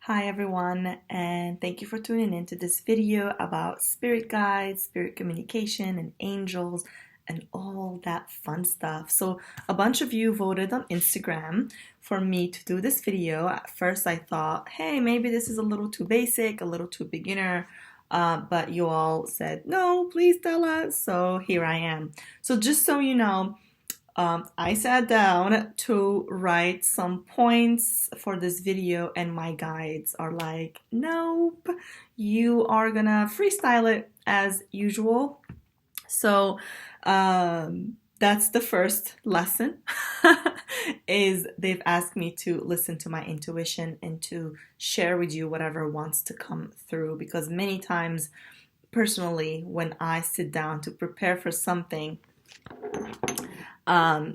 Hi everyone, and thank you for tuning into this video about spirit guides, spirit communication, and angels, and all that fun stuff. So a bunch of you voted on Instagram for me to do this video. At first I thought, hey, maybe this is a little too basic, a little too beginner, but you all said, no, please tell us. So here I am. So just so you know, I sat down to write some points for this video, and my guides are like, nope, you are gonna freestyle it as usual. So that's the first lesson is they've asked me to listen to my intuition and to share with you whatever wants to come through, because many times personally when I sit down to prepare for something,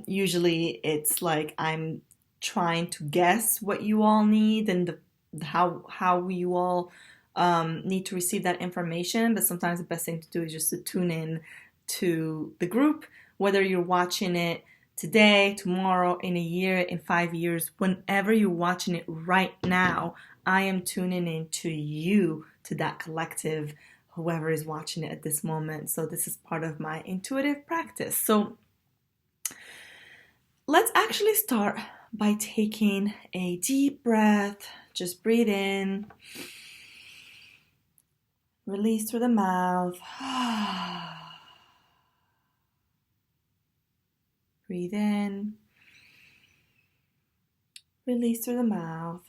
usually it's like I'm trying to guess what you all need and how you all need to receive that information. But sometimes the best thing to do is just to tune in to the group, whether you're watching it today, tomorrow, in a year, in 5 years, whenever you're watching it right now. I am tuning in to you, to that collective, whoever is watching it at this moment. So this is part of my intuitive practice. So let's actually start by taking a deep breath. Just breathe in, release through the mouth. Breathe in, release through the mouth.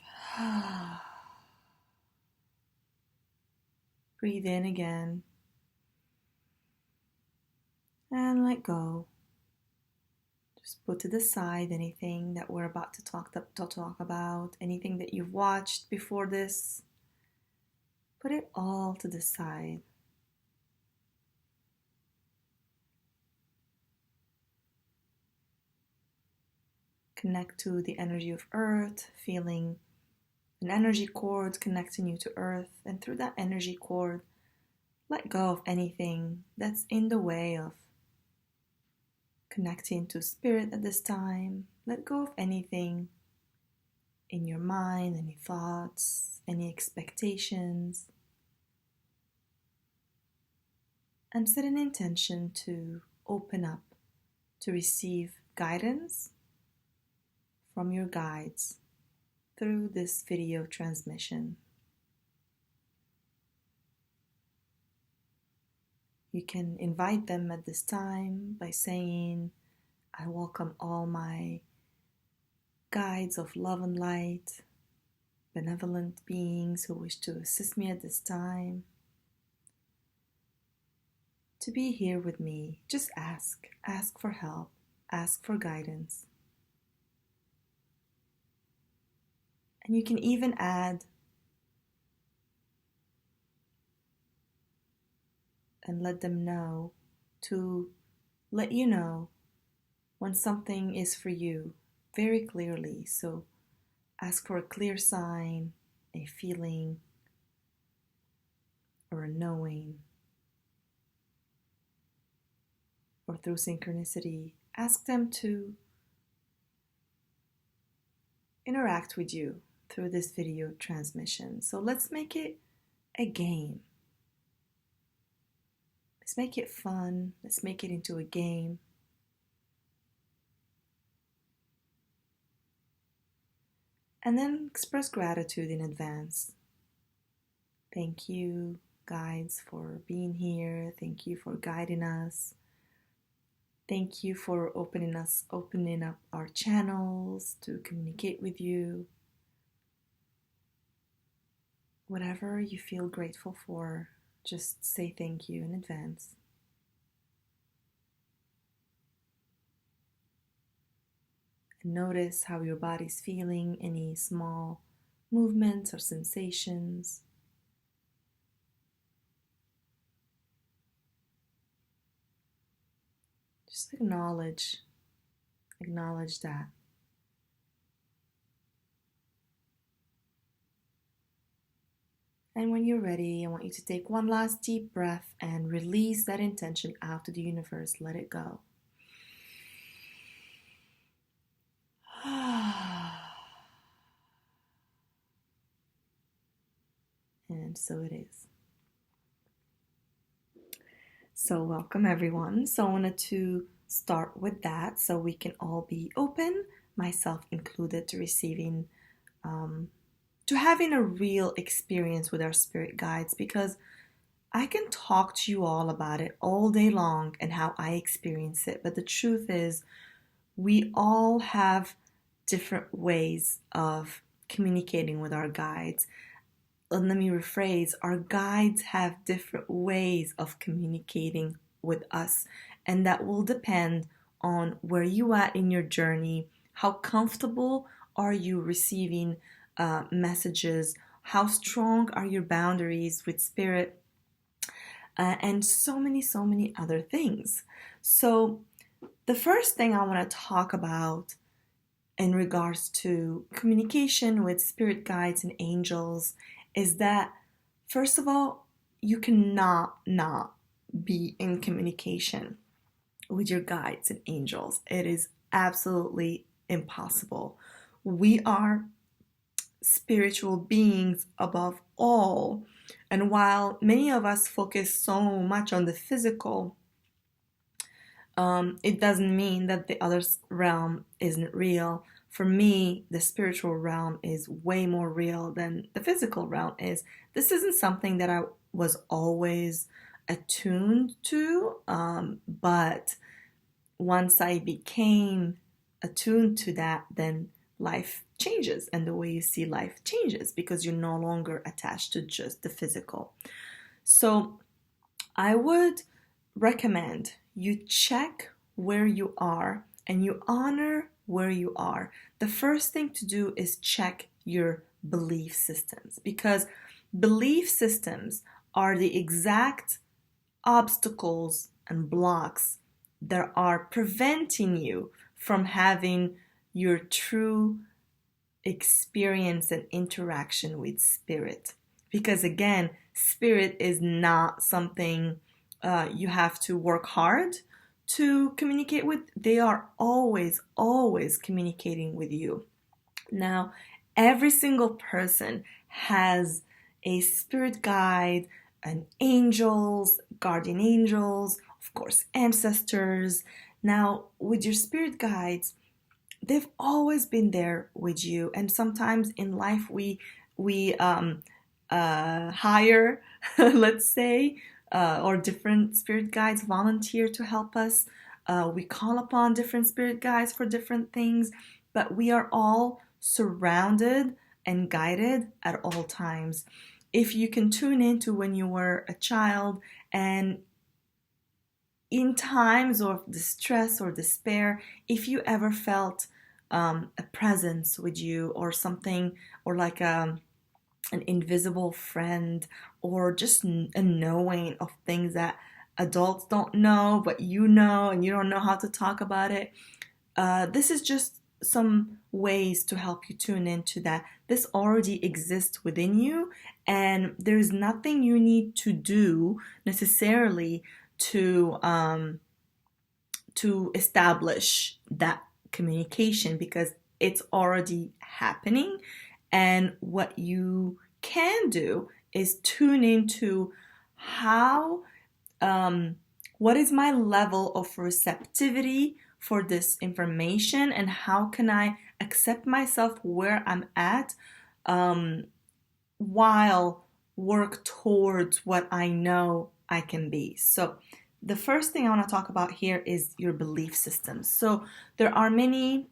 Breathe in again, and let go. Just put to the side anything that we're about to talk about, anything that you've watched before this. Put it all to the side. Connect to the energy of earth, feeling an energy cord connecting you to earth, and through that energy cord, let go of anything that's in the way of connecting to spirit at this time. Let go of anything in your mind, any thoughts, any expectations, and set an intention to open up to receive guidance from your guides through this video transmission. You can invite them at this time by saying, I welcome all my guides of love and light, benevolent beings who wish to assist me at this time, to be here with me. Just ask for help, ask for guidance. And you can even add and let them know, to let you know when something is for you very clearly. So ask for a clear sign, a feeling, or a knowing. Or through synchronicity, ask them to interact with you through this video transmission. So let's make it a game. Let's make it fun. Let's make it into a game. And then express gratitude in advance. Thank you, guides, for being here. Thank you for guiding us. Thank you for opening up our channels to communicate with you. Whatever you feel grateful for, just say thank you in advance. And notice how your body's feeling, any small movements or sensations. Just acknowledge that. And when you're ready, I want you to take one last deep breath and release that intention out to the universe. Let it go. And so it is. So welcome everyone. So I wanted to start with that so we can all be open, myself included, to receiving, to having a real experience with our spirit guides, because I can talk to you all about it all day long and how I experience it. But the truth is, we all have different ways of communicating with our guides. And let me rephrase, our guides have different ways of communicating with us. And that will depend on where you are in your journey, how comfortable are you receiving messages, how strong are your boundaries with spirit, and so many other things. So the first thing I want to talk about in regards to communication with spirit guides and angels is that, first of all, you cannot not be in communication with your guides and angels. It is absolutely impossible. We are spiritual beings above all. And while many of us focus so much on the physical, it doesn't mean that the other realm isn't real. For me, the spiritual realm is way more real than the physical realm is. This isn't something that I was always attuned to, but once I became attuned to that, then life changes and the way you see life changes because you're no longer attached to just the physical. So I would recommend you check where you are and you honor where you are. The first thing to do is check your belief systems, because belief systems are the exact obstacles and blocks that are preventing you from having your true experience and interaction with spirit. Because again, spirit is not something you have to work hard to communicate with. They are always communicating with you. Now, every single person has a spirit guide, and angels, guardian angels, of course, ancestors. Now, with your spirit guides, they've always been there with you. And sometimes in life, we hire, let's say, or different spirit guides volunteer to help us. We call upon different spirit guides for different things, but we are all surrounded and guided at all times. If you can tune into when you were a child and in times of distress or despair, if you ever felt a presence with you or something, or like an invisible friend, or just a knowing of things that adults don't know, but you know, and you don't know how to talk about it. This is just some ways to help you tune into that. This already exists within you, and there's nothing you need to do necessarily to establish that communication, because it's already happening. And what you can do is tune into how, what is my level of receptivity for this information, and how can I accept myself where I'm at, while work towards what I know I can be. So the first thing I want to talk about here is your belief system. So there are many,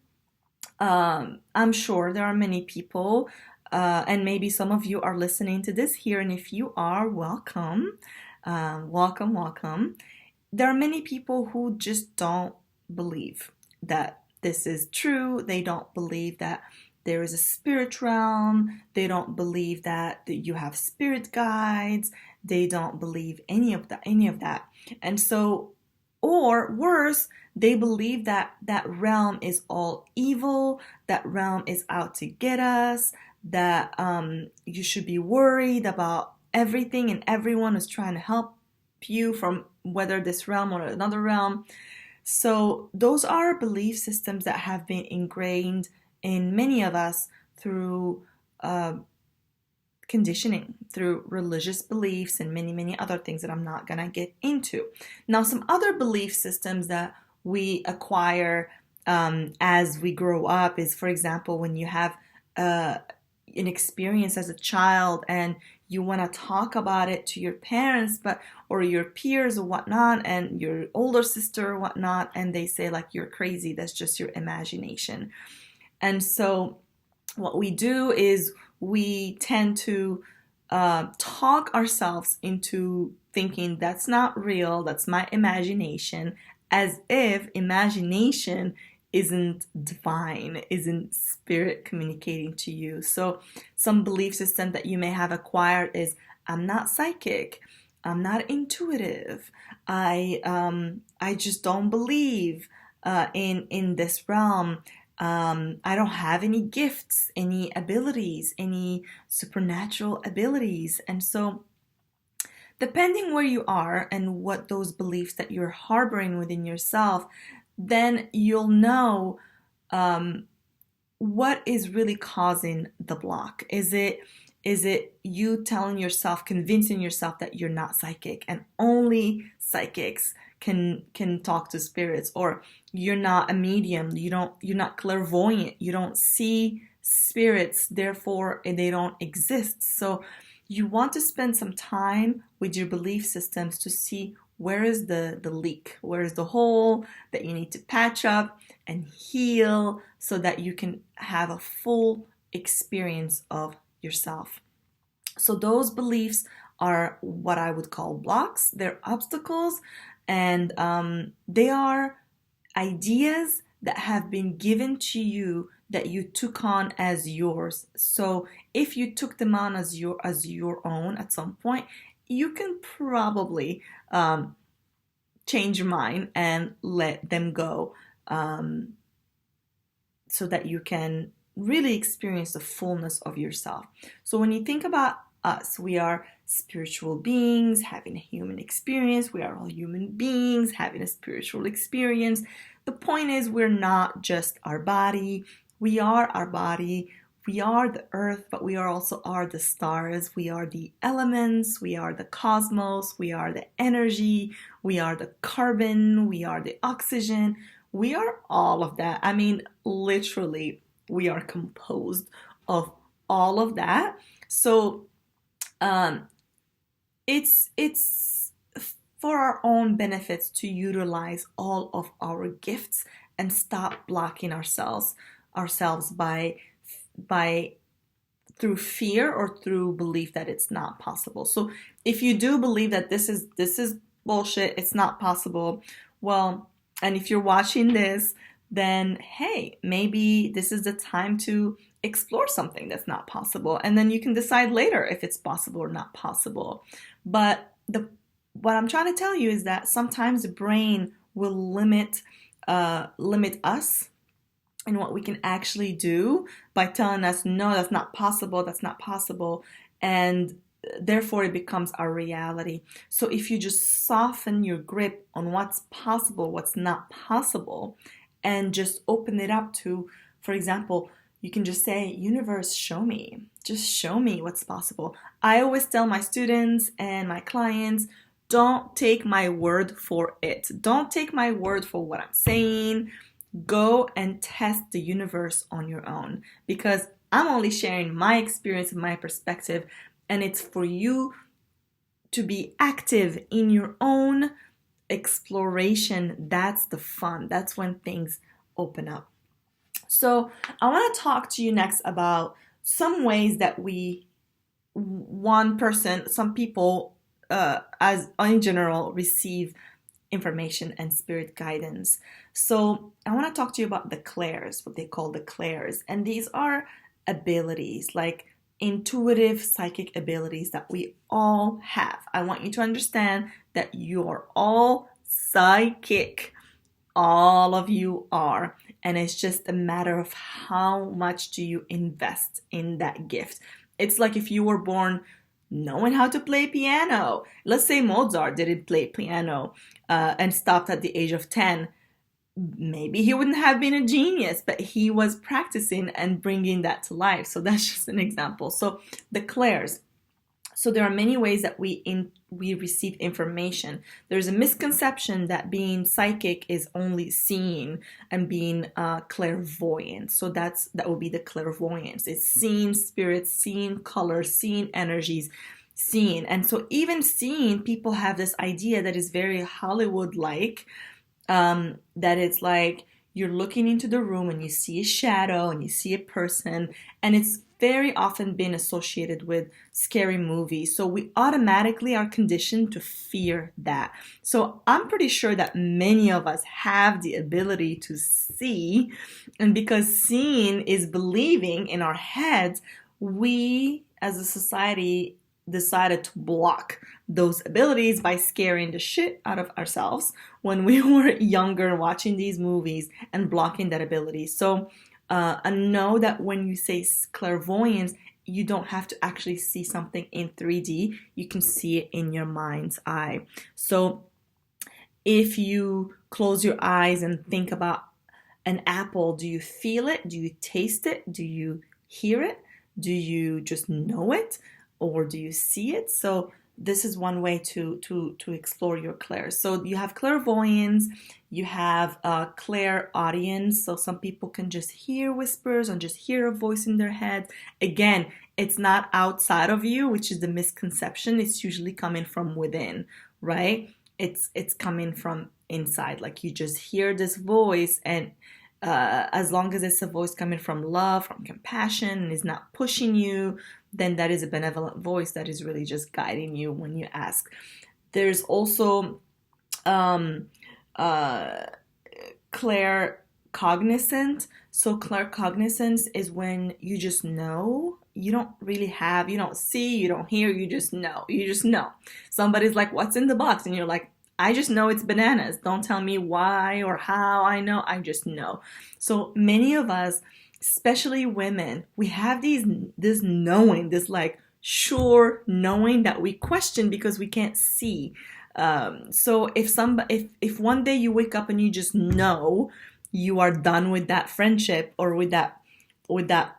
I'm sure there are many people, and maybe some of you are listening to this here, and if you are, welcome, welcome. There are many people who just don't believe that this is true. They don't believe that there is a spirit realm. They don't believe that you have spirit guides. They don't believe any of that. And so, or worse, they believe that that realm is all evil, that realm is out to get us, that you should be worried about everything and everyone is trying to help you from whether this realm or another realm. So those are belief systems that have been ingrained in many of us through conditioning, through religious beliefs, and many, many other things that I'm not going to get into. Now, some other belief systems that we acquire as we grow up is, for example, when you have an experience as a child and you want to talk about it to your parents, or your peers or whatnot, and your older sister or whatnot, and they say like, you're crazy, that's just your imagination. And so what we do is we tend to talk ourselves into thinking that's not real, that's my imagination, as if imagination isn't divine, isn't spirit communicating to you. So some belief system that you may have acquired is, I'm not psychic, I'm not intuitive, I just don't believe in this realm. I don't have any gifts, any abilities, any supernatural abilities. And so depending where you are and what those beliefs that you're harboring within yourself, then you'll know what is really causing the block. Is it you telling yourself, convincing yourself that you're not psychic and only psychics can talk to spirits, or you're not a medium, you're not clairvoyant, you don't see spirits, therefore they don't exist. So you want to spend some time with your belief systems to see where is the leak, where is the hole that you need to patch up and heal so that you can have a full experience of yourself. So those beliefs are what I would call blocks. They're obstacles, and they are ideas that have been given to you that you took on as yours. So if you took them on as your own at some point, you can probably change your mind and let them go, so that you can really experience the fullness of yourself. So when you think about us, we are spiritual beings having a human experience. We are all human beings having a spiritual experience. The point is, we're not just our body. We are our body. We are the earth, but we also are the stars. We are the elements. We are the cosmos. We are the energy. We are the carbon. We are the oxygen. We are all of that. I mean, literally, we are composed of all of that. So it's for our own benefits to utilize all of our gifts and stop blocking ourselves by through fear or through belief that it's not possible. So if you do believe that this is bullshit, it's not possible, well, and if you're watching this, then hey, maybe this is the time to explore something that's not possible, and then you can decide later if it's possible or not possible. But what I'm trying to tell you is that sometimes the brain will limit us and what we can actually do by telling us, no, that's not possible, and therefore it becomes our reality. So if you just soften your grip on what's possible, what's not possible, and just open it up to, for example, you can just say, universe, show me. Just show me what's possible. I always tell my students and my clients, don't take my word for it. Don't take my word for what I'm saying. Go and test the universe on your own, because I'm only sharing my experience and my perspective, and it's for you to be active in your own exploration. That's the fun. That's when things open up. So I want to talk to you next about some ways that some people, as in general, receive information and spirit guidance. So I want to talk to you about the clairs, what they call the clairs. And these are abilities, like intuitive psychic abilities that we all have. I want you to understand that you're all psychic. All of you are. And it's just a matter of how much do you invest in that gift. It's like if you were born knowing how to play piano. Let's say Mozart didn't play piano and stopped at the age of 10. maybe he wouldn't have been a genius, but he was practicing and bringing that to life. So that's just an example. So the clairs. So there are many ways that we receive information. There's a misconception that being psychic is only seeing and being clairvoyant. So that would be the clairvoyance. It's seeing spirits, seeing colors, seeing energies, seeing. And so even seeing, people have this idea that is very Hollywood-like, that it's like you're looking into the room and you see a shadow and you see a person, and it's very often been associated with scary movies. So we automatically are conditioned to fear that. So I'm pretty sure that many of us have the ability to see, and because seeing is believing in our heads, we as a society decided to block those abilities by scaring the shit out of ourselves when we were younger, watching these movies and blocking that ability. So I know that when you say clairvoyance, you don't have to actually see something in 3D. You can see it in your mind's eye. So if you close your eyes and think about an apple, do you feel it? Do you taste it? Do you hear it? Do you just know it? Or do you see it? So this is one way to explore your clairs. So you have clairvoyance, you have clairaudience. So some people can just hear whispers and just hear a voice in their head. Again, it's not outside of you, which is the misconception. It's usually coming from within, right? It's coming from inside. Like you just hear this voice, and as long as it's a voice coming from love, from compassion, and is not pushing you, then that is a benevolent voice that is really just guiding you when you ask. There's also claircognizant. So claircognizance is when you just know. You don't see, you don't hear, you just know. You just know. Somebody's like, what's in the box? And you're like, I just know it's bananas. Don't tell me why or how I know. I just know. So many of us, especially women, we have this knowing, this like sure knowing that we question because we can't see. So if one day you wake up and you just know you are done with that friendship or with that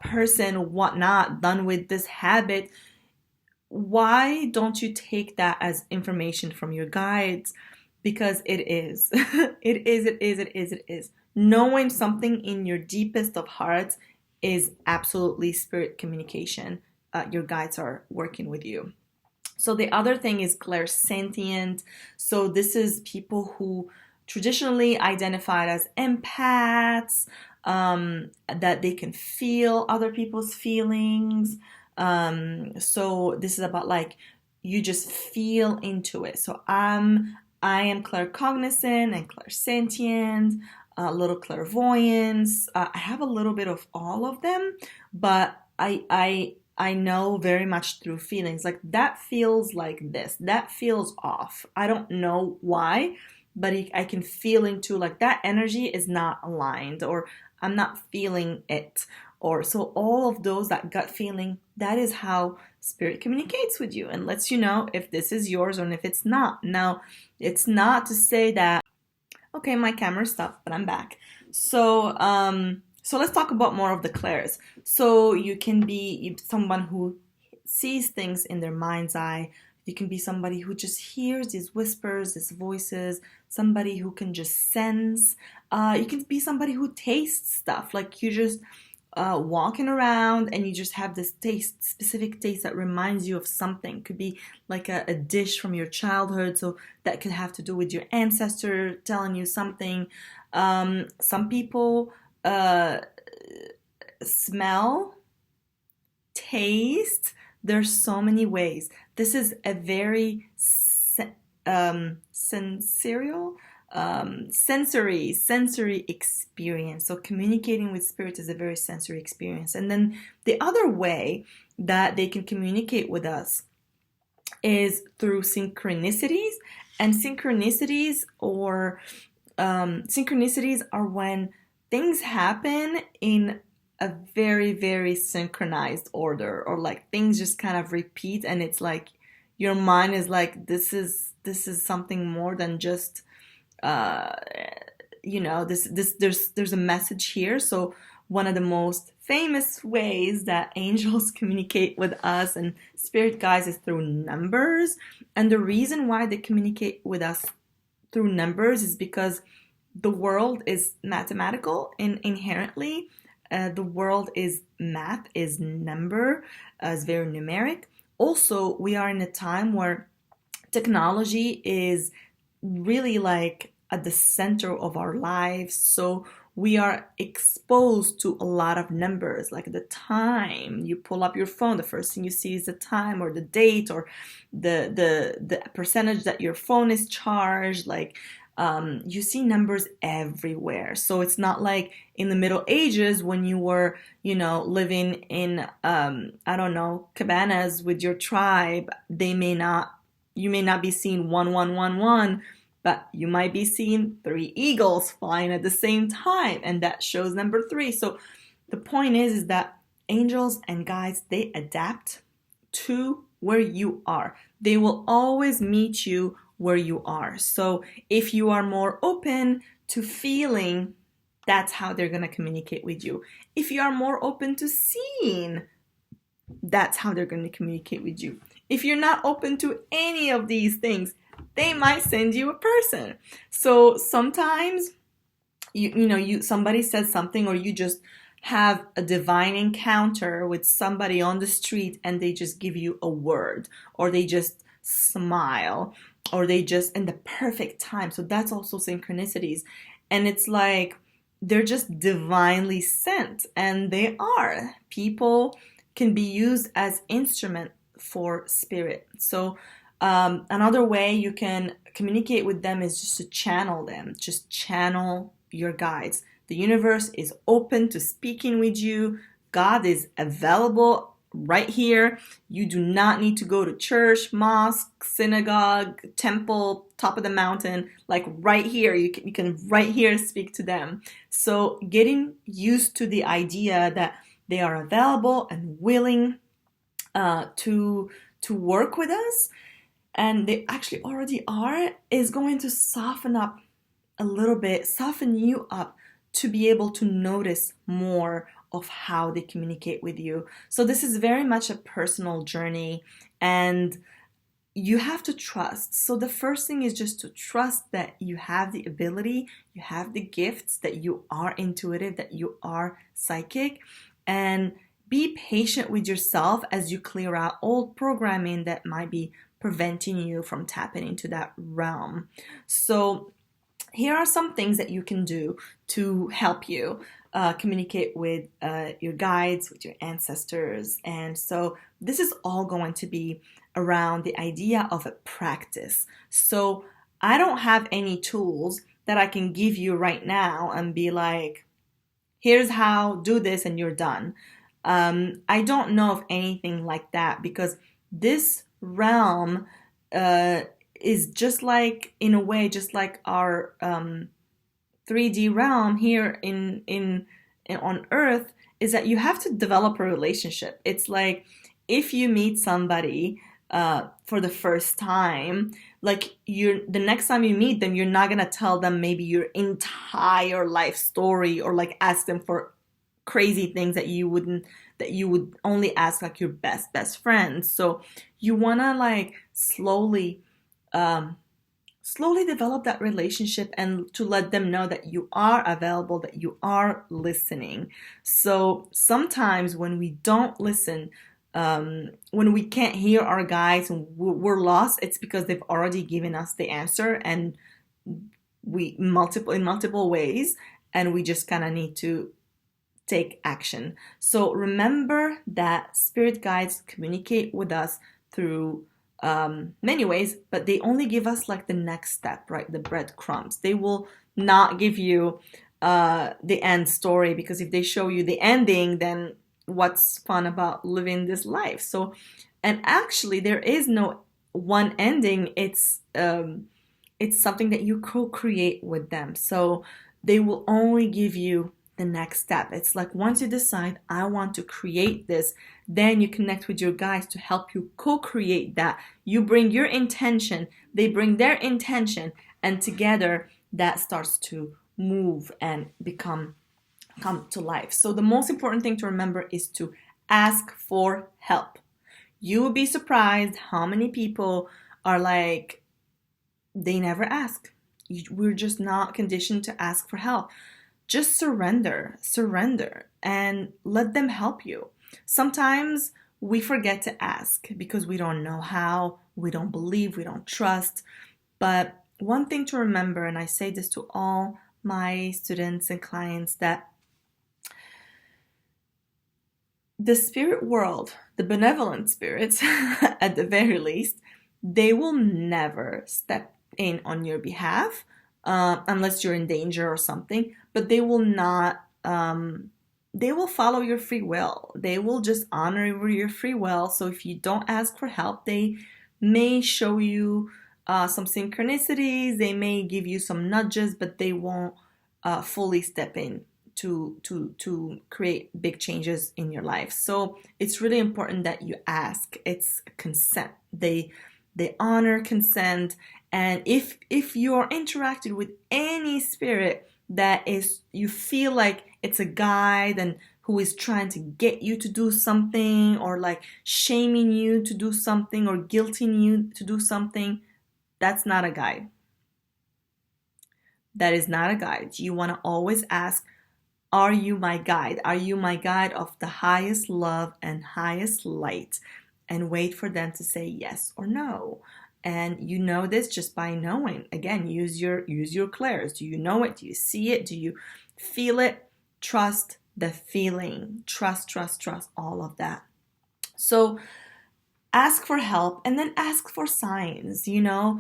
person, whatnot, done with this habit, why don't you take that as information from your guides? Because it is. It is. Knowing something in your deepest of hearts is absolutely spirit communication. Your guides are working with you. So the other thing is clairsentient. So this is people who traditionally identified as empaths, that they can feel other people's feelings. So this is about like you just feel into it. So I am claircognizant and clairsentient, a little clairvoyance. I have a little bit of all of them, but I know very much through feelings. Like that feels like this. That feels off. I don't know why, but I can feel into like that energy is not aligned, or I'm not feeling it. Or so all of those, that gut feeling, that is how spirit communicates with you and lets you know if this is yours or if it's not. Now, it's not to say that, okay, my camera stopped, but I'm back. So let's talk about more of the clairs. So you can be someone who sees things in their mind's eye. You can be somebody who just hears these whispers, these voices, somebody who can just sense. You can be somebody who tastes stuff, like you just walking around and you just have this specific taste that reminds you of something. Could be like a dish from your childhood, so that could have to do with your ancestor telling you something. Some people smell, taste. There's so many ways. This is a very sensorial, sensory experience. So communicating with spirits is a very sensory experience. And then the other way that they can communicate with us is through synchronicities. And synchronicities are when things happen in a very, very synchronized order, or like things just kind of repeat, and it's like your mind is like, this is something more than just there's a message here. So one of the most famous ways that angels communicate with us and spirit guides is through numbers. And the reason why they communicate with us through numbers is because the world is mathematical and inherently. The world is math, is number, is very numeric. Also, we are in a time where technology is really like at the center of our lives. So we are exposed to a lot of numbers, like the time. You pull up your phone, the first thing you see is the time or the date or the percentage that your phone is charged. Like you see numbers everywhere. So it's not like in the Middle Ages when you were, living in, I don't know, cabanas with your tribe. You may not be seeing 1111, but you might be seeing 3 eagles flying at the same time, and that shows number 3. So the point is that angels and guides, they adapt to where you are. They will always meet you where you are. So if you are more open to feeling, that's how they're going to communicate with you. If you are more open to seeing, that's how they're going to communicate with you. If you're not open to any of these things, they might send you a person. So sometimes somebody says something, or you just have a divine encounter with somebody on the street and they just give you a word, or they just smile, or they just in the perfect time. So that's also synchronicities. And it's like they're just divinely sent, and they are. People can be used as instrument for spirit. So another way you can communicate with them is just to channel them. Just channel your guides. The universe is open to speaking with you. God is available right here. You do not need to go to church, mosque, synagogue, temple, top of the mountain. Like right here, you can right here speak to them. So getting used to the idea that they are available and willing to work with us, and they actually already are, is going to soften you up to be able to notice more of how they communicate with you. So this is very much a personal journey, and you have to trust. So the first thing is just to trust that you have the ability, you have the gifts, that you are intuitive, that you are psychic, and be patient with yourself as you clear out old programming that might be preventing you from tapping into that realm. So here are some things that you can do to help you communicate with your guides, with your ancestors. And so this is all going to be around the idea of a practice. So I don't have any tools that I can give you right now and be like, here's how, do this and you're done. I don't know of anything like that, because this realm is just like, in a way, just like our 3D realm here in on Earth, is that you have to develop a relationship. It's like if you meet somebody for the first time, like the next time you meet them, you're not gonna tell them maybe your entire life story, or like ask them for crazy things that you would only ask like your best friends. So you wanna like slowly develop that relationship, and to let them know that you are available, that you are listening. So sometimes when we don't listen, when we can't hear our guides and we're lost, it's because they've already given us the answer, and in multiple ways, and we just kind of need to take action. So remember that spirit guides communicate with us through many ways, but they only give us like the next step, right? The breadcrumbs. They will not give you the end story, because if they show you the ending, then what's fun about living this life? So, and actually there is no one ending. It's something that you co-create with them. So they will only give you the next step. It's like once you decide, I want to create this, then you connect with your guides to help you co-create that. You bring your intention, they bring their intention, and together that starts to move and come to life. So the most important thing to remember is to ask for help. You will be surprised how many people are like, they never ask. We're just not conditioned to ask for help. Just surrender, and let them help you. Sometimes we forget to ask because we don't know how, we don't believe, we don't trust. But one thing to remember, and I say this to all my students and clients, that the spirit world, the benevolent spirits, at the very least, they will never step in on your behalf unless you're in danger or something, but they will not. They will follow your free will. They will just honor your free will. So if you don't ask for help, they may show you some synchronicities. They may give you some nudges, but they won't fully step in to create big changes in your life. So it's really important that you ask. It's consent. They honor consent. And if you're interacted with any spirit that is, you feel like it's a guide and who is trying to get you to do something, or like shaming you to do something, or guilting you to do something, that's not a guide. That is not a guide. You want to always ask, are you my guide? Are you my guide of the highest love and highest light? And wait for them to say yes or no. And you know this just by knowing. Again, use your clairs. Do you know it? Do you see it? Do you feel it? Trust the feeling. Trust all of that. So ask for help, and then ask for signs. The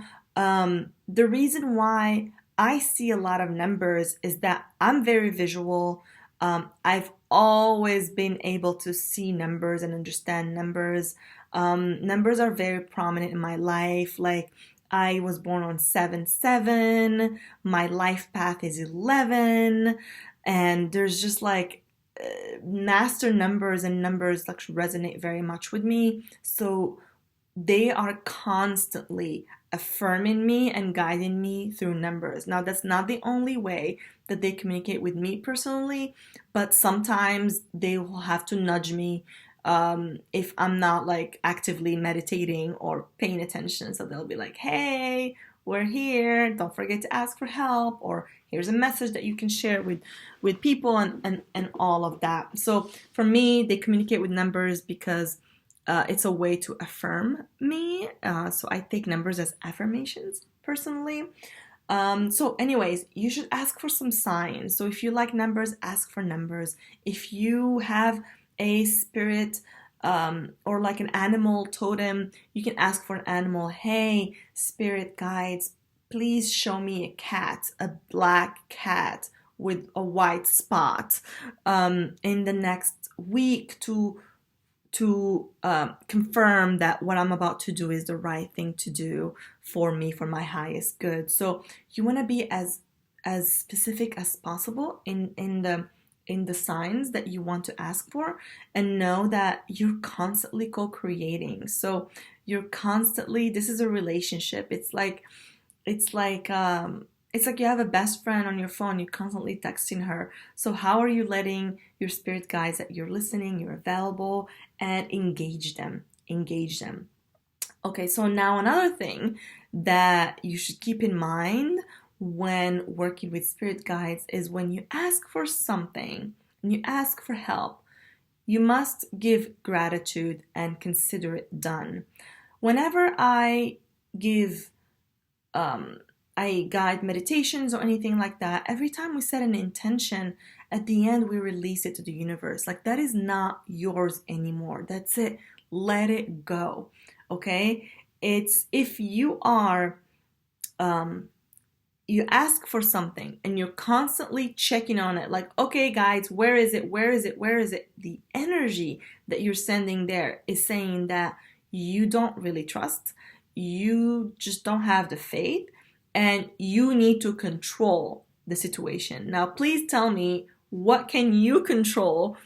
reason why I see a lot of numbers is that I'm very visual. I've always been able to see numbers and understand numbers. Numbers are very prominent in my life. Like, I was born on 7/7. My life path is 11. And there's just like master numbers, and numbers like resonate very much with me. So they are constantly affirming me and guiding me through numbers. Now, that's not the only way that they communicate with me personally, but sometimes they will have to nudge me if I'm not like actively meditating or paying attention. So they'll be like, hey, we're here. Don't forget to ask for help, or here's a message that you can share with people, and all of that. So for me, they communicate with numbers because it's a way to affirm me. So I take numbers as affirmations personally. So anyways, you should ask for some signs. So if you like numbers, ask for numbers. If you have a spirit or like an animal totem, you can ask for an animal. Hey, spirit guides, please show me a cat, a black cat with a white spot in the next week to confirm that what I'm about to do is the right thing to do for me, for my highest good. So you want to be as specific as possible in the signs that you want to ask for, and know that you're constantly co-creating. So you're constantly, this is a relationship. It's like you have a best friend on your phone. You're constantly texting her. So how are you letting your spirit guides that you're listening, you're available, and engage them? Okay, so now another thing that you should keep in mind when working with spirit guides is when you ask for something, when you ask for help, you must give gratitude and consider it done. Whenever I give I guide meditations or anything like that, every time we set an intention, at the end we release it to the universe. Like, that is not yours anymore. That's it. Let it go. Okay? It's if you are you ask for something and you're constantly checking on it, like, okay guys, where is it? The energy that you're sending there is saying that you don't really trust, you just don't have the faith, and you need to control the situation. Now, please tell me, what can you control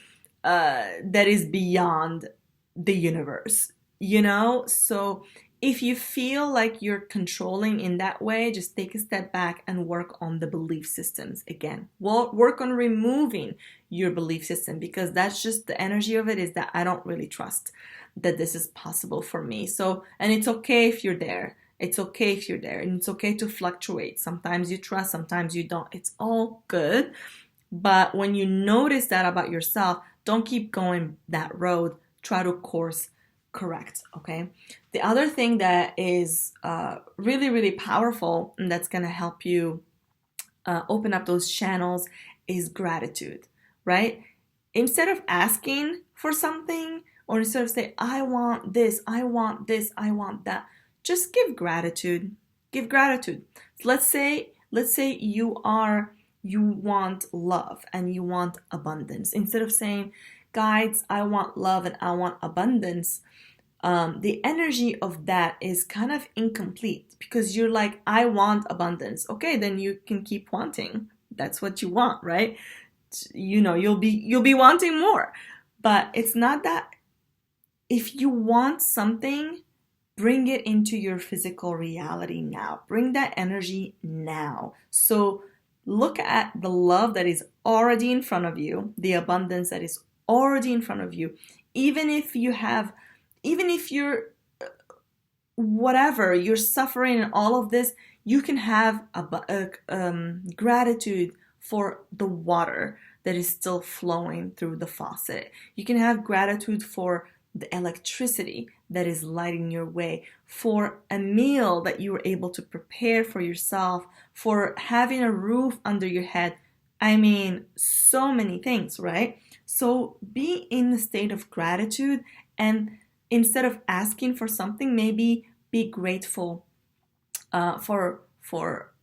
that is beyond the universe? So If you feel like you're controlling in that way, just take a step back and work on the belief systems again. Well, work on removing your belief system, because that's just the energy of it, is that I don't really trust that this is possible for me. So, and it's okay if you're there. It's okay if you're there, and it's okay to fluctuate. Sometimes you trust, sometimes you don't. It's all good. But when you notice that about yourself, don't keep going that road. Try to course correct, okay? The other thing that is really, really powerful, and that's going to help you open up those channels, is gratitude, right? Instead of asking for something, or instead of saying, I want this, I want this, I want that, just give gratitude. Give gratitude. Let's say you want love and you want abundance. Instead of saying, guides, I want love and I want abundance, the energy of that is kind of incomplete, because you're like, I want abundance. Okay, then you can keep wanting. That's what you want, right? You know, you'll be wanting more. But it's not that. If you want something, bring it into your physical reality now. Bring that energy now. So look at the love that is already in front of you, the abundance that is already in front of you. Even if you're whatever, you're suffering and all of this, you can have gratitude for the water that is still flowing through the faucet. You can have gratitude for the electricity that is lighting your way, for a meal that you were able to prepare for yourself, for having a roof under your head. I mean, so many things, right? So be in the state of gratitude, and instead of asking for something, maybe be grateful for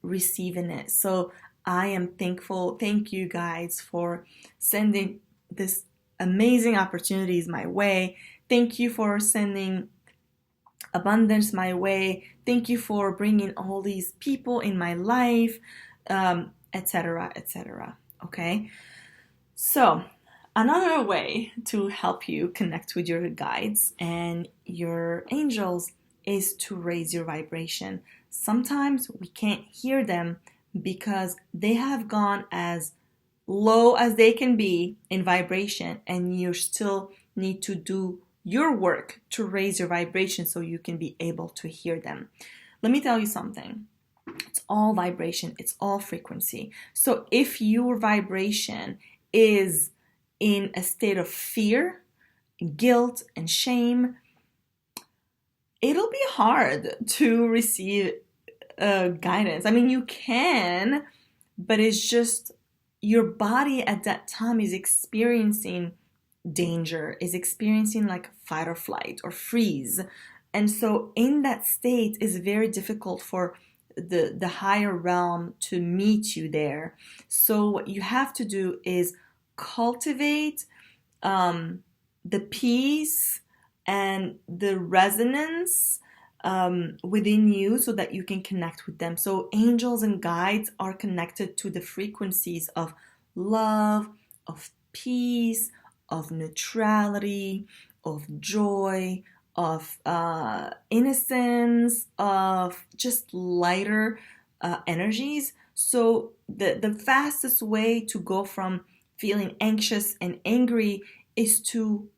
receiving it. So I am thankful. Thank you guys for sending this amazing opportunities my way. Thank you for sending abundance my way. Thank you for bringing all these people in my life, etc., etc. Okay? So, another way to help you connect with your guides and your angels is to raise your vibration. Sometimes we can't hear them because they have gone as low as they can be in vibration, and you still need to do your work to raise your vibration so you can be able to hear them. Let me tell you something. It's all vibration, it's all frequency. So if your vibration is in a state of fear, guilt, and shame, it'll be hard to receive guidance. I mean, you can, but it's just your body at that time is experiencing danger, is experiencing like fight or flight or freeze. And so in that state is very difficult for the higher realm to meet you there. So what you have to do is cultivate the peace and the resonance within you so that you can connect with them. So angels and guides are connected to the frequencies of love, of peace, of neutrality, of joy, of innocence, of just lighter energies. So the fastest way to go from feeling anxious and angry is to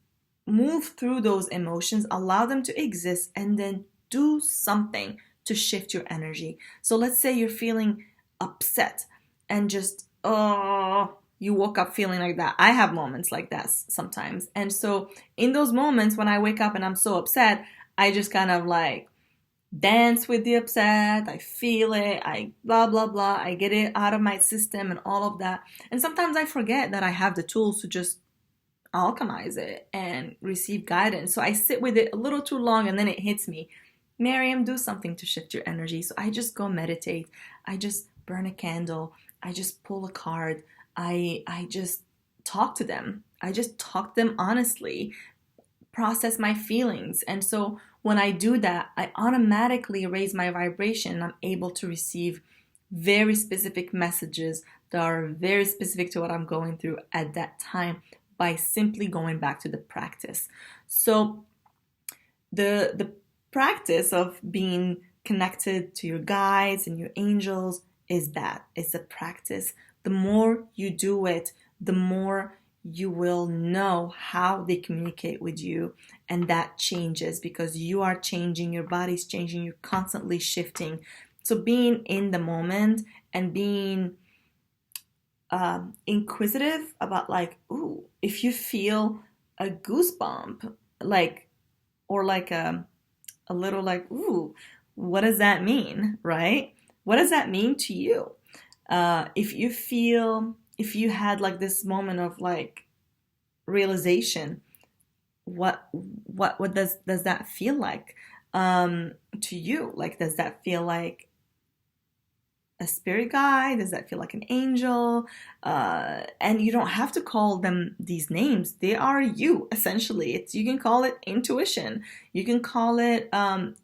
move through those emotions, allow them to exist, and then do something to shift your energy. So let's say you're feeling upset and just, oh, you woke up feeling like that. I have moments like that sometimes. And so in those moments when I wake up and I'm so upset, I just kind of like dance with the upset. I feel it. I blah, blah, blah. I get it out of my system and all of that. And sometimes I forget that I have the tools to just alchemize it and receive guidance. So I sit with it a little too long and then it hits me. Miriam, do something to shift your energy. So I just go meditate. I just burn a candle. I just pull a card. I just talk to them. I just talk to them honestly, process my feelings. And so when I do that, I automatically raise my vibration. I'm able to receive very specific messages that are very specific to what I'm going through at that time by simply going back to the practice. So the practice of being connected to your guides and your angels is that it's a practice. The more you do it, the more you will know how they communicate with you, and that changes because you are changing, your body's changing, you're constantly shifting. So being in the moment and being inquisitive about, like, ooh, if you feel a goosebump, like, or like a little like, ooh, what does that mean, right? What does that mean to you? If you had like this moment of like realization, what does that feel like to you? Like, does that feel like a spirit guide? Does that feel like an angel? And you don't have to call them these names. They are you, essentially. It's, you can call it intuition. You can call it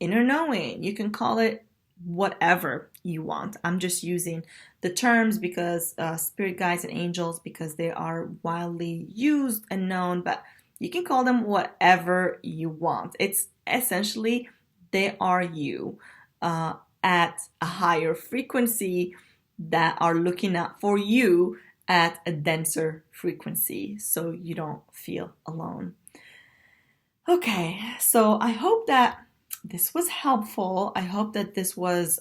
inner knowing. You can call it whatever you want. I'm just using the terms because spirit guides and angels, because they are widely used and known, but you can call them whatever you want. It's essentially, they are you. At a higher frequency that are looking out for you at a denser frequency, so you don't feel alone. Okay, so I hope that this was helpful. I hope that this was,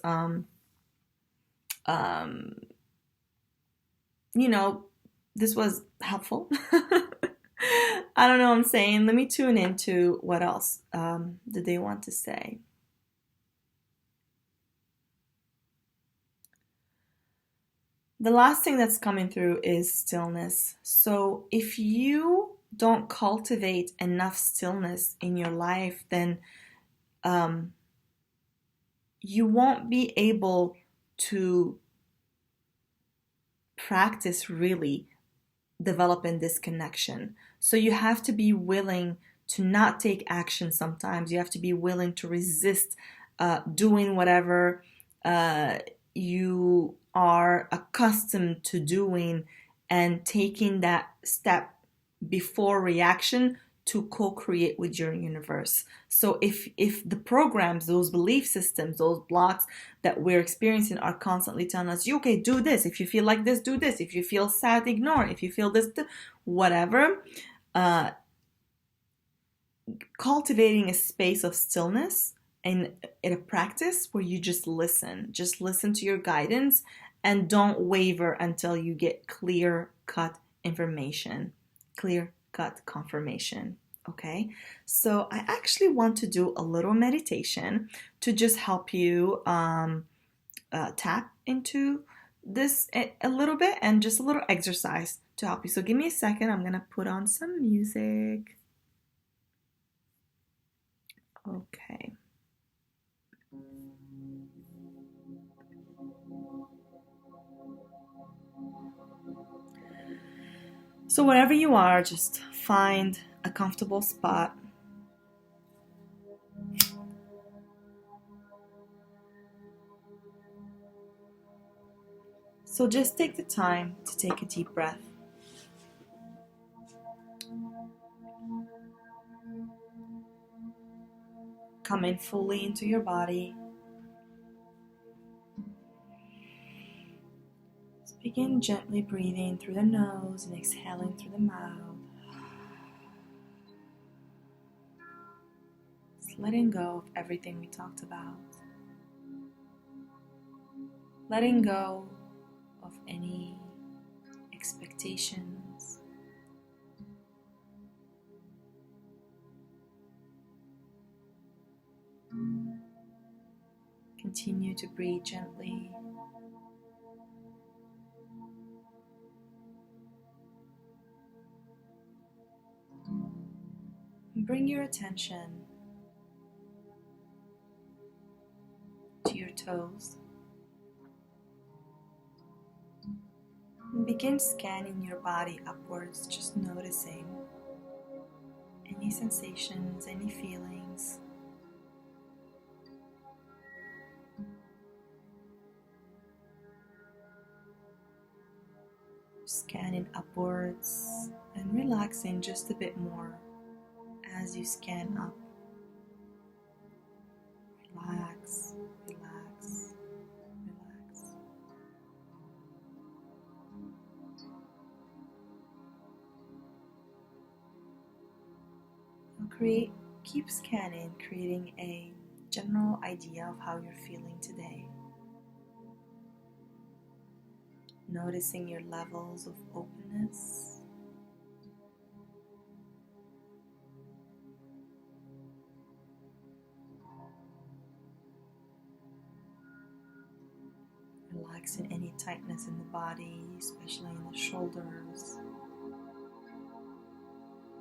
you know, this was helpful. I don't know what I'm saying. Let me tune into what else did they want to say. The last thing that's coming through is stillness. So if you don't cultivate enough stillness in your life, then you won't be able to practice really developing this connection. So you have to be willing to not take action sometimes. You have to be willing to resist doing whatever you are accustomed to doing, and taking that step before reaction to co-create with your universe. So if the programs, those belief systems, those blocks that we're experiencing are constantly telling us, you, okay, do this. If you feel like this, do this. If you feel sad, ignore. If you feel this, whatever. Cultivating a space of stillness and in a practice where you just listen to your guidance and don't waver until you get clear cut information, clear cut confirmation. Okay, so I actually want to do a little meditation to just help you tap into this a little bit, and just a little exercise to help you. So give me a second. I'm gonna put on some music. Okay. So wherever you are, just find a comfortable spot. So just take the time to take a deep breath. Come in fully into your body. Just begin gently breathing through the nose and exhaling through the mouth. Just letting go of everything we talked about. Letting go of any expectations. Continue to breathe gently. Bring your attention to your toes. And begin scanning your body upwards, just noticing any sensations, any feelings. Scanning upwards and relaxing just a bit more as you scan up. Keep scanning, creating a general idea of how you're feeling today. Noticing your levels of openness. Relaxing any tightness in the body, especially in the shoulders.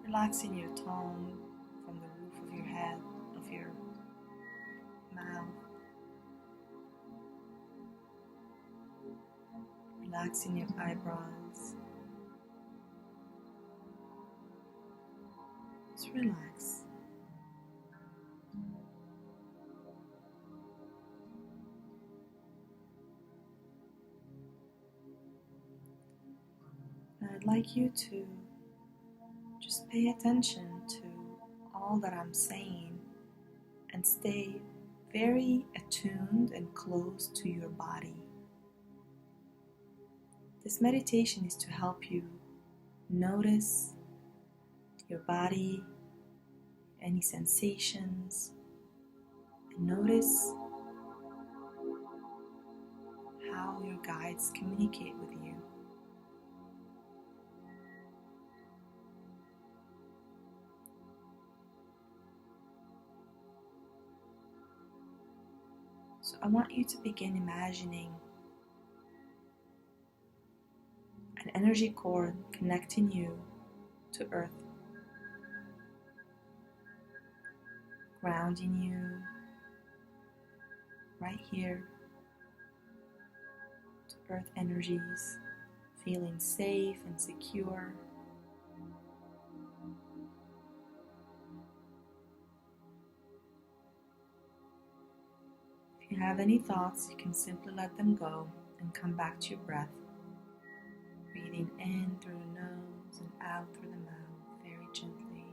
Relaxing your tongue from the roof of your head, of your mouth. Relaxing your eyebrows. Just relax. And I'd like you to just pay attention to all that I'm saying and stay very attuned and close to your body. This meditation is to help you notice your body, any sensations, and notice how your guides communicate with you. So I want you to begin imagining an energy cord connecting you to Earth, grounding you right here to Earth energies, feeling safe and secure. If you have any thoughts, you can simply let them go and come back to your breath, breathing in through the nose and out through the mouth very gently.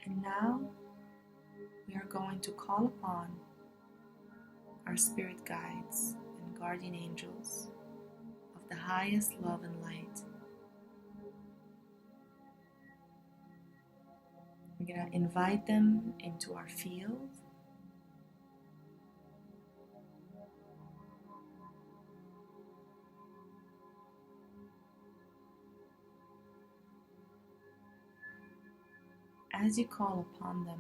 And now we are going to call upon our spirit guides and guardian angels of the highest love and light. We're going to invite them into our field. As you call upon them,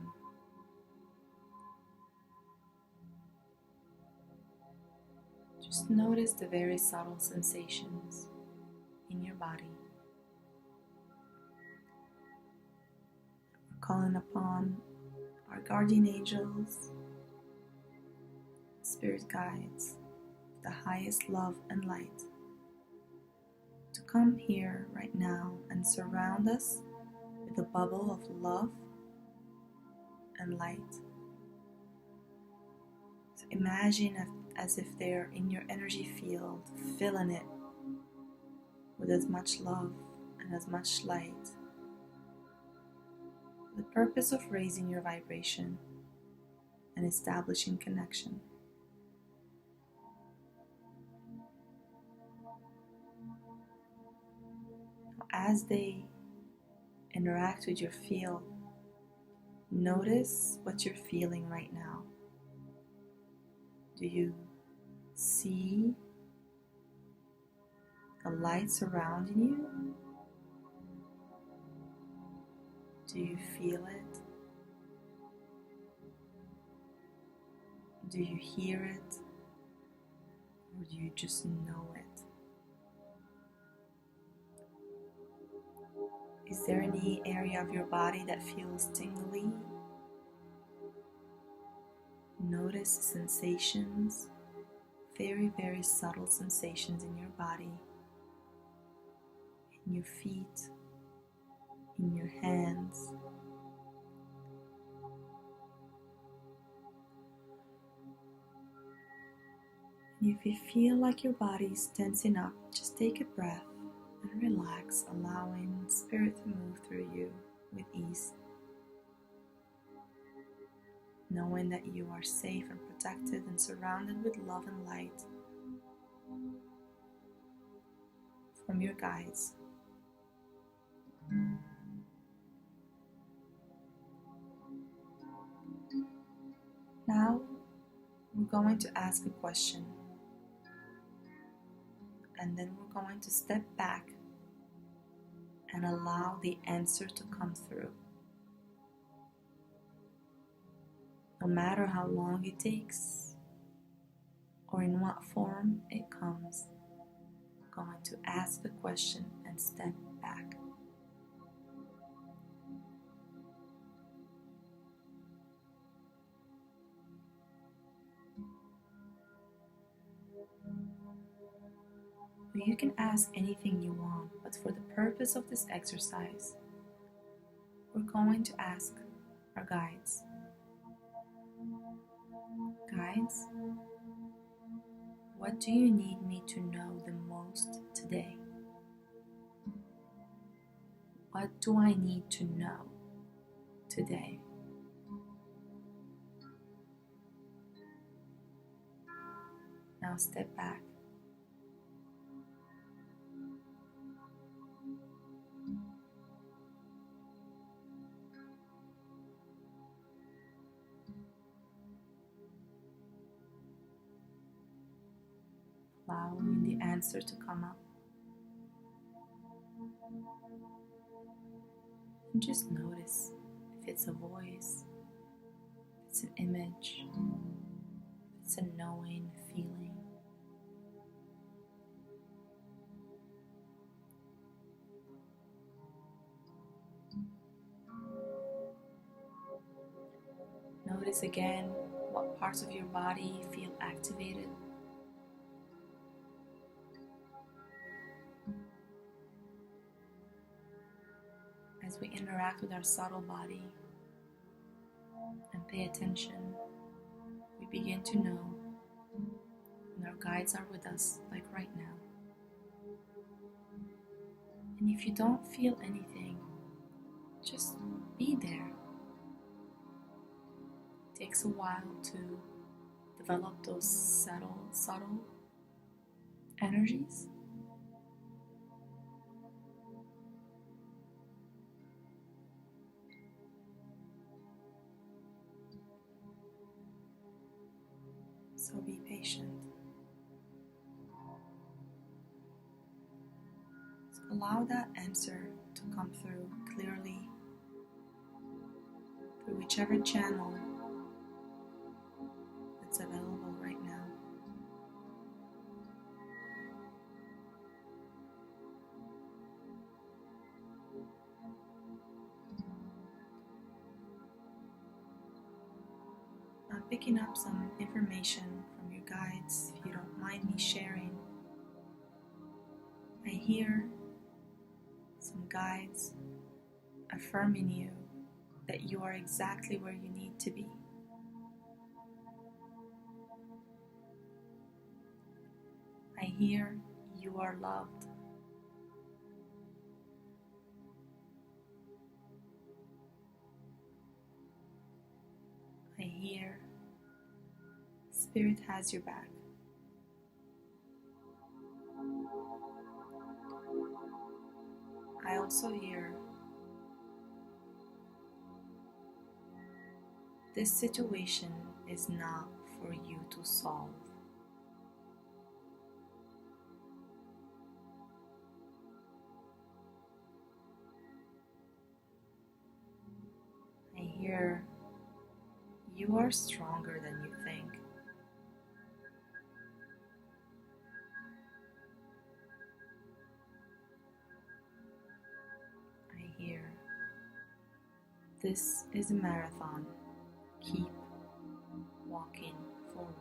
just notice the very subtle sensations in your body. We're calling upon our guardian angels, spirit guides, the highest love and light, to come here right now and surround us with a bubble of love and light. So imagine as if they're in your energy field, filling it with as much love and as much light, for the purpose of raising your vibration and establishing connection. As they interact with your field, notice what you're feeling right now. Do you see the light surrounding you? Do you feel it? Do you hear it? Or do you just know it? Is there any area of your body that feels tingly? Notice sensations, very, very subtle sensations in your body, in your feet, in your hands. And if you feel like your body is tensing up, just take a breath and relax, allowing spirit to move through you with ease. knowing that you are safe and protected and surrounded with love and light from your guides. Now, we're going to ask a question, and then we're going to step back and allow the answer to come through. No matter how long it takes or in what form it comes, we're going to ask the question and step back. You can ask anything you want, but for the purpose of this exercise, we're going to ask our guides. Guides, what do you need me to know the most today? What do I need to know today? Now step back. Allowing the answer to come up. And just notice if it's a voice, if it's an image, if it's a knowing feeling. Notice again what parts of your body feel activated. As we interact with our subtle body and pay attention, we begin to know when our guides are with us, like right now. And if you don't feel anything, just be there. It takes a while to develop those subtle energies. So be patient. So allow that answer to come through clearly through whichever channel that's available right now. I'm picking up some information from your guides, if you don't mind me sharing. I hear some guides affirming you that you are exactly where you need to be. I hear you are loved. I hear Spirit has your back. I also hear this situation is not for you to solve. I hear you are stronger than you think. I hear this is a marathon. Keep walking forward.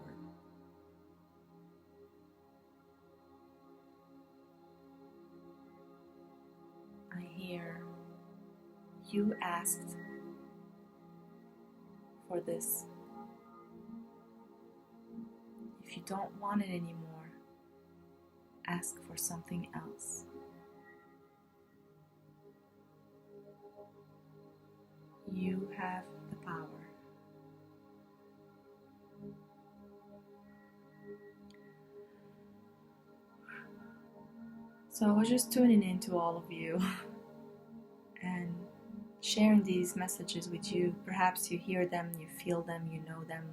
I hear you asked for this. If you don't want it anymore, ask for something else. You have the power. So I was just tuning in to all of you and sharing these messages with you. Perhaps you hear them, you feel them, you know them.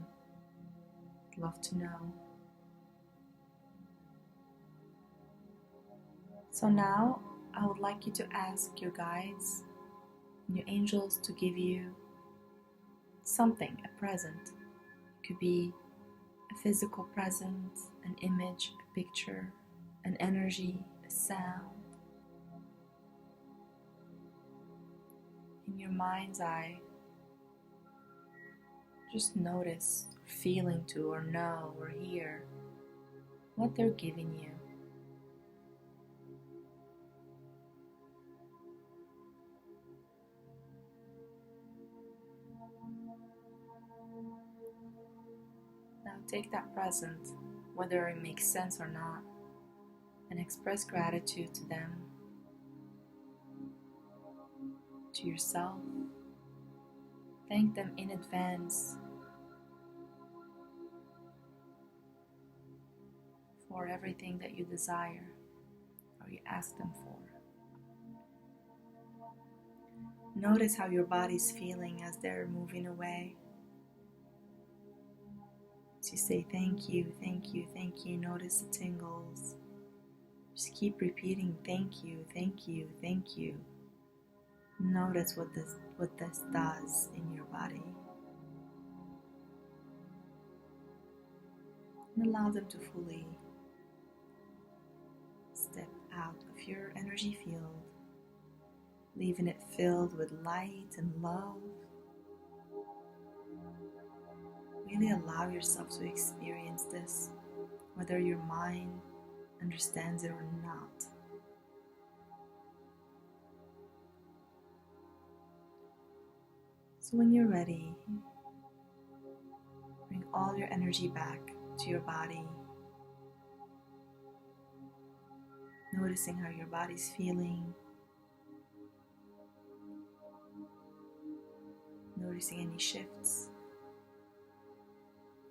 Love to know. So now I would like you to ask your guides and your angels to give you something, a present. It could be a physical present, an image, a picture, an energy, a sound. In your mind's eye, just notice, feeling to, or know, or hear what they're giving you. Now take that present, whether it makes sense or not, and express gratitude to them, to yourself. Thank them in advance for everything that you desire or you ask them for. Notice how your body's feeling as they're moving away. As you say thank you, thank you, thank you, notice the tingles. Just keep repeating thank you, thank you, thank you. Notice what this does in your body. And allow them to fully step out of your energy field, leaving it filled with light and love. Really allow yourself to experience this, whether your mind understands it or not. So when you're ready, bring all your energy back to your body, noticing how your body's feeling, noticing any shifts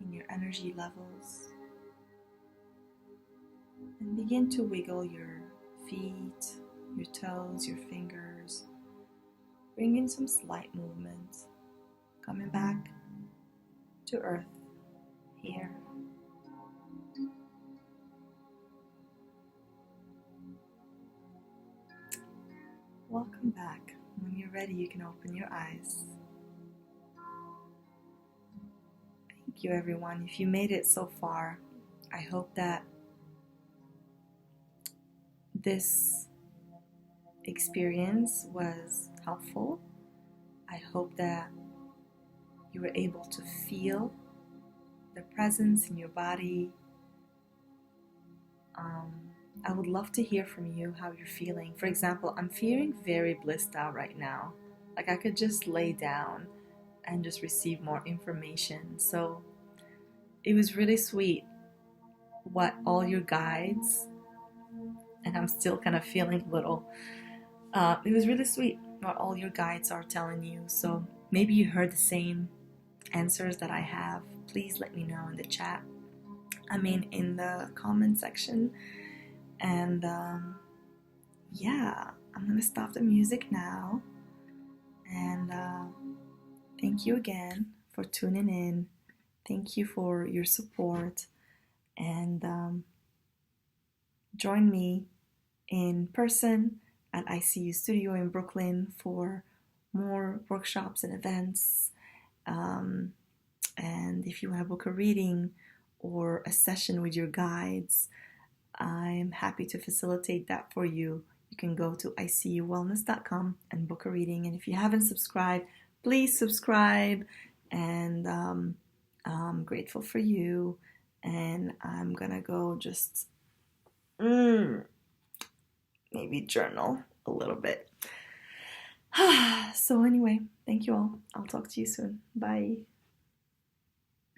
in your energy levels, and begin to wiggle your feet, your toes, your fingers. Bring in some slight movement, coming back to earth here. Welcome back. When you're ready, you can open your eyes. Thank you, everyone. If you made it so far, I hope that this experience was helpful. I hope that you were able to feel the presence in your body. I would love to hear from you how you're feeling. For example, I'm feeling very blissed out right now. Like I could just lay down and just receive more information. So it was really sweet what all your guides, and I'm still kind of feeling a little, it was really sweet what all your guides are telling you. So maybe you heard the same answers that I have. Please let me know in the chat. In the comment section. And yeah, I'm gonna stop the music now. And thank you again for tuning in. Thank you for your support. And join me in person at ICU Studio in Brooklyn for more workshops and events. And if you want to book a reading or a session with your guides, I'm happy to facilitate that for you. You can go to icuwellness.com and book a reading. And if you haven't subscribed, please subscribe. And I'm grateful for you. And I'm going to go just maybe journal a little bit. So anyway, thank you all. I'll talk to you soon. Bye.